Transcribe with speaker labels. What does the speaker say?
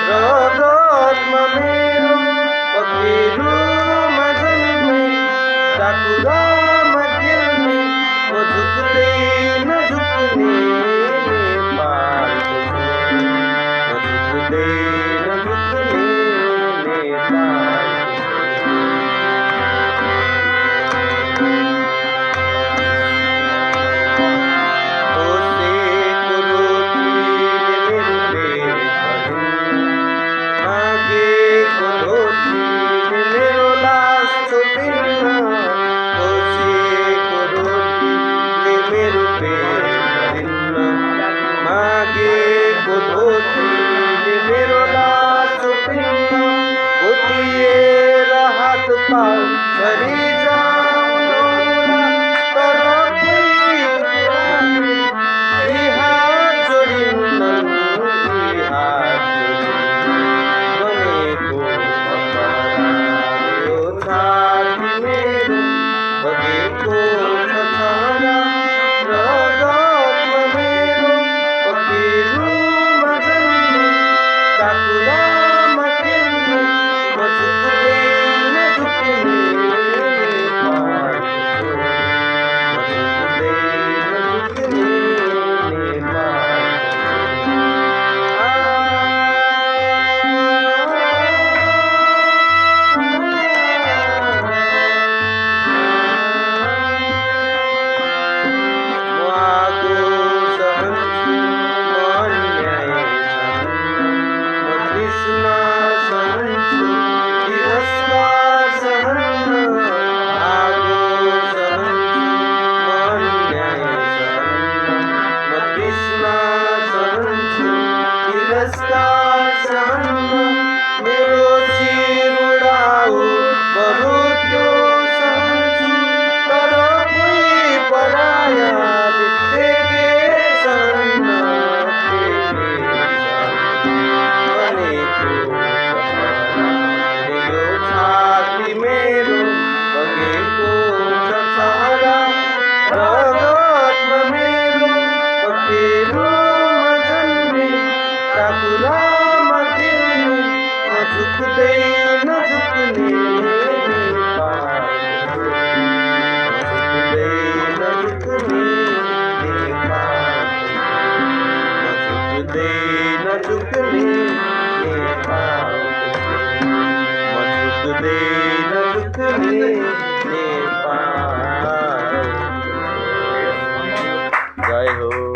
Speaker 1: रगतमा मेरो पखेरु मजन्मे टाकुरामा खेल्ने म झुक्दैन झुक्ने नेपालको छोरी म झुक्दैन झुक्ने नेपालको कोसेको रोटीले मेरो पेट भरिन्न मागेको रोटीले मेरो लास छोपिन्न कोसेको रोटीले मेरो पेट भरिन्न मागेको रोटीले मेरो लास छोपिन्न कोटिएर हात पाउ झरी जाउँला तर कोही कुराले यी हात जोडिन्नन् यी हात जोडिन्नन् बनेको कपडाले यो छाती मेरो बगेको छ छाया रगतमा मेरो पखेरुमा जन्मे टाकुरामा खेल्ने म झुक्दैन झुक्ने नेपालको छोरी म झुक्दैन झुक्ने नेपालको म आगो सहन्छु म अन्याय सहन्न म तृष्णा सहन्छु तिरस्कार सहन्न आगो सहन्छु म अन्याय सहन्न म तृष्णा सहन्छु तिरस्कार सहन्न मेरो शिर उडाऊ बरु त्यो सहन्छु तर कोही परायाले टेके सहन्न बनेको छ छायाले यो छाती मेरो बगेको छ छाया रगतमा मेरो पखेरुमा जन्मे टाकुरामा खेल्ने म झुक्दैन झुक्ने नेपालको छोरी म झुक्दैन झुक्ने नेपालको छोरी म झुक्दैन झुक्ने नेपालको छोरी म झुक्दैन झुक्ने नेपालको छोरी जय हो।